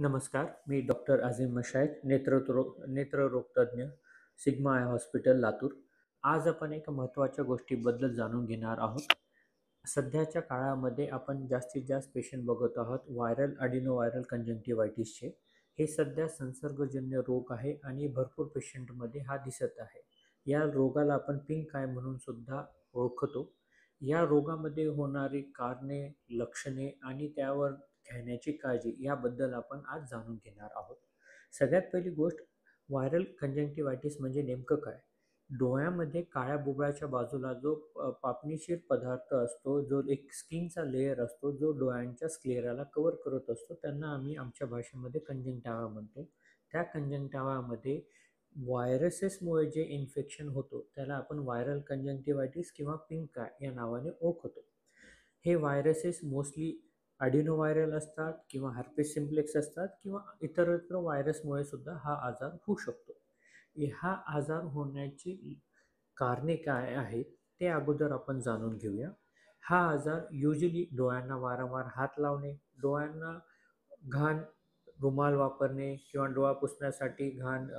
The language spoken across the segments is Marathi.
नमस्कार, मी डॉक्टर अझीम मशाईख, नेत्ररोग तज्ज्ञ, सिग्मा आय हॉस्पिटल, लातूर. आज आपण एका महत्त्वाच्या गोष्टीबद्दल जाणून घेणार आहोत. सध्याच्या काळामध्ये आपण जास्तीत जास्त पेशंट बघत आहोत व्हायरल अॅडिनोव्हायरल कंजंक्टिव्हायटिसचे. हे सध्या संसर्गजन्य रोग आहे आणि भरपूर पेशंटमध्ये हा दिसत आहे. या रोगाला आपण पिंक आय म्हणून सुद्धा ओळखतो. या रोगामध्ये होणारी कारणे, लक्षणे आणि त्यावर घेण्याची काळजी याबद्दल आपण आज जाणून घेणार आहोत. सगळ्यात पहिली गोष्ट, व्हायरल कंजंक्टिव्हायटिस म्हणजे नेमकं काय? डोळ्यामध्ये काळ्या बुबुळाच्या बाजूला जो पापणीशीर पदार्थ असतो, जो एक स्किनचा लेयर असतो, जो डोळ्यांच्या स्क्लेराला कव्हर करत असतो, त्यांना आम्ही आमच्या भाषेमध्ये कंजंक्टिव्हा म्हणतो. त्या कंजंक्टिव्हामध्ये व्हायरसेसमुळे जे इन्फेक्शन होतो त्याला आपण व्हायरल कंजंक्टिव्हायटिस किंवा पिंक आय या नावाने ओळखतो. हे व्हायरसेस मोस्टली ॲडिनोव्हायरल असतात किंवा हर्पेस सिम्प्लेक्स असतात किंवा इतरत्र व्हायरसमुळे सुद्धा हा आजार होऊ शकतो. हा आजार होण्याची कारणे काय आहेत ते अगोदर आपण जाणून घेऊया. हा आजार युजली डोळ्यांना वारंवार हात लावणे, डोळ्यांना घाण रुमाल वापरणे किंवा डोळा पुसण्यासाठी घाण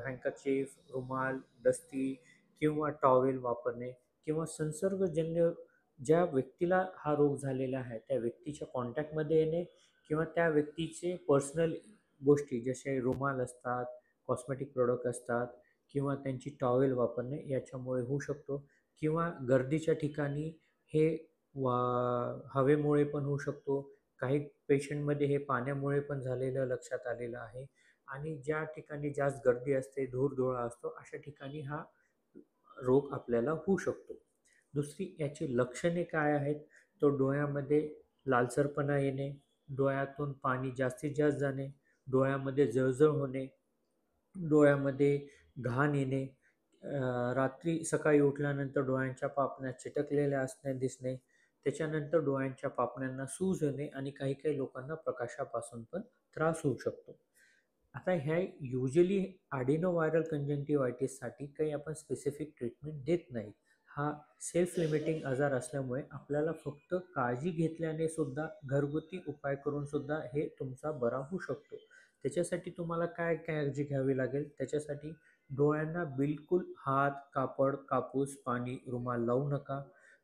हँकरचीफ, रुमाल, दस्ती किंवा टॉवेल वापरणे किंवा संसर्गजन्य ज्या व्यक्तीला हा रोग झालेला आहे त्या व्यक्तीच्या कॉन्टॅक्टमध्ये येणे किंवा त्या व्यक्तीचे पर्सनल गोष्टी जसे रुमाल असतात, कॉस्मेटिक प्रोडक्ट असतात किंवा त्यांची टॉवेल वापरणे याच्यामुळे होऊ शकतो किंवा गर्दीच्या ठिकाणी हे वा हवेमुळे पण होऊ शकतो. काही पेशंटमध्ये हे पाण्यामुळे पण झालेलं लक्षात आलेलं आहे आणि ज्या ठिकाणी जास्त गर्दी असते, धूर-धुळा असतो, अशा ठिकाणी हा रोग आपल्याला होऊ शकतो. दुसरी याची लक्षणे काय आहेत? तो डोळ्यामध्ये लालसरपणा येणे, डोळ्यातून पाणी जास्तीत जास्त जाणे, डोळ्यामध्ये जळजळ होणे, डोळ्यामध्ये घाण येणे, रात्री सकाळी उठल्यानंतर डोळ्यांच्या पापण्या चिटकलेल्या दिसणे, त्याच्यानंतर डोळ्यांच्या पापण्यांना सूज येणे आणि काही काही लोकांना प्रकाशापासून पण त्रास होऊ शकतो. आता ह्या युजली ॲडिनोव्हायरल कंजंक्टिव्हायटिससाठी काही आपण स्पेसिफिक ट्रीटमेंट देत नाही. हा सेल्फ लिमिटिंग आजार असल्यामुळे आपल्याला फक्त काळजी घेतल्याने सुद्धा घरगुती उपाय करून सुद्धा हे तुमचा बरा होऊ शकतो. त्याच्यासाठी तुम्हाला काय काळजी घ्यावी लागेल? त्याच्यासाठी डोळ्यांना बिलकुल हात, कापड, कापूस, पाणी, रुमाल लावू नका.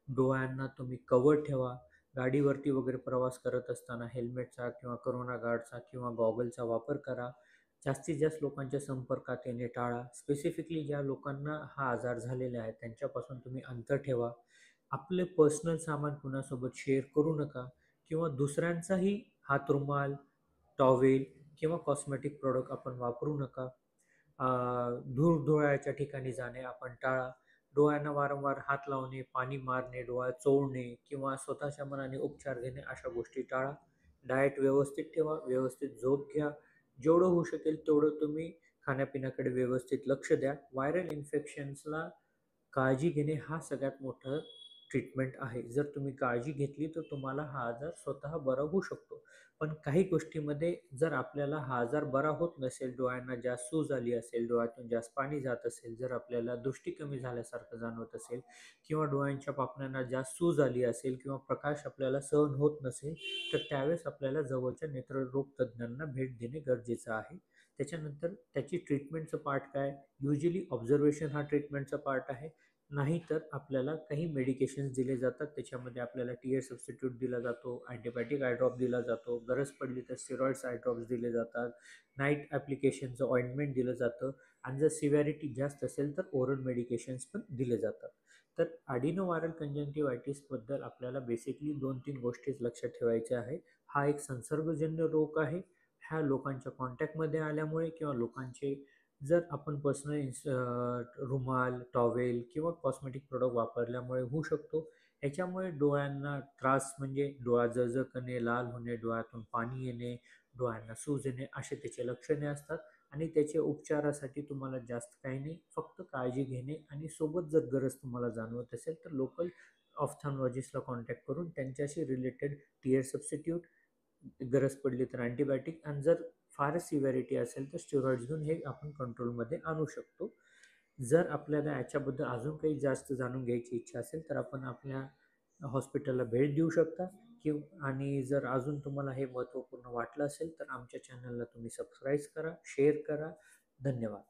डोळ्यांना तुम्ही कव्हर ठेवा. गाडीवरती वगैरे प्रवास करत असताना हेल्मेटचा किंवा करोना गार्डचा किंवा गॉगलचा वापर करा. जास्तीत जास्त लोकांच्या संपर्कात येणे टाळा. स्पेसिफिकली ज्या लोकांना हा आजार झालेला आहे त्यांच्यापासून तुम्ही अंतर ठेवा. आपले पर्सनल सामान कुणासोबत शेअर करू नका किंवा दुसऱ्यांचाही हातरुमाल, टॉवेल किंवा कॉस्मेटिक प्रॉडक्ट आपण वापरू नका. धूर-धुळाच्या ठिकाणी जाणे आपण टाळा. डोळ्यांना वारंवार हात लावणे, पाणी मारणे, डोळा चोळणे किंवा स्वतःच्या मनाने उपचार घेणे अशा गोष्टी टाळा. डाएट व्यवस्थित ठेवा, व्यवस्थित झोप घ्या. जेवढं होऊ शकेल तेवढं तुम्ही खाण्यापिण्याकडे व्यवस्थित लक्ष द्या. व्हायरल इन्फेक्शन्सला काळजी घेणे हा सगळ्यात मोठं ट्रीटमेंट आहे. जर तुम्ही काळजी घेतली तर तुम्हाला हा आजार स्वतः बरा होऊ शकतो. पण काही गोष्टीमध्ये जर आपल्याला हा आजार बरा होत नसेल, डोळ्यांना जास्त सूज आली असेल, डोळ्यातून जास्त पाणी जात असेल, जर आपल्याला दृष्टी कमी झाल्यासारखं जाणवत असेल किंवा डोळ्यांच्या पापण्यांना जास्त सूज आली असेल किंवा प्रकाश आपल्याला सहन होत नसेल, तर त्यावेळेस आपल्याला जवळच्या नेत्ररोग तज्ज्ञांना भेट देणे गरजेचं आहे. त्याच्यानंतर त्याची ट्रीटमेंटचं पार्ट काय? युजली ऑब्झर्वेशन हा ट्रीटमेंटचा पार्ट आहे. नाहीतर आपल्याला काही मेडिकेशन्स दिले जातात. त्याच्यामध्ये आपल्याला टीयर सबस्टिट्यूट दिला जातो, अँटिबायोटिक आय ड्रॉप दिला जातो, गरज पडली तर स्टेरॉइड्स आय ड्रॉप्स दिले जातात, नाईट ॲप्लिकेशनचं ऑइंटमेंट दिलं जातं आणि जर सिव्हिरिटी जास्त असेल तर ओरल मेडिकेशन्स पण दिले जातात. तर ॲडिनोव्हायरल कंजंक्टिव्हायटिसबद्दल आपल्याला बेसिकली 2-3 गोष्टीच लक्षात ठेवायच्या आहे. हा एक संसर्गजन्य रोग आहे. ह्या लोकांच्या कॉन्टॅक्टमध्ये आल्यामुळे किंवा लोकांचे जर आपण रुमाल, टॉवेल किंवा कॉस्मेटिक प्रॉडक्ट वापरल्यामुळे होऊ शकतो. ह्याच्यामुळे डोळ्यांना त्रास म्हणजे डोळा जळजळ करणे, लाल होणे, डोळ्यातून पाणी येणे, डोळ्यांना सूज येणे असे त्याचे लक्षणे असतात आणि त्याच्या उपचारासाठी तुम्हाला जास्त काही नाही, फक्त काळजी घेणे आणि सोबत जर गरज तुम्हाला जाणवत असेल तर लोकल ऑप्थॅल्मॉलॉजिस्टला कॉन्टॅक्ट करून त्यांच्याशी रिलेटेड टीयर सबस्टिट्यूट, गरज पडली तर अँटिबायोटिक आणि जर फारच सिव्हिरिटी असेल तर स्टेरॉइड्स घेऊन हे आपण कंट्रोलमध्ये आणू शकतो. जर आपल्याला याच्याबद्दल अजून काही जास्त जाणून घ्यायची इच्छा असेल तर आपण आपल्या हॉस्पिटलला भेट देऊ शकता आणि जर अजून तुम्हाला हे महत्त्वपूर्ण वाटलं असेल तर आमच्या चॅनलला तुम्ही सबस्क्राईब करा, शेअर करा. धन्यवाद.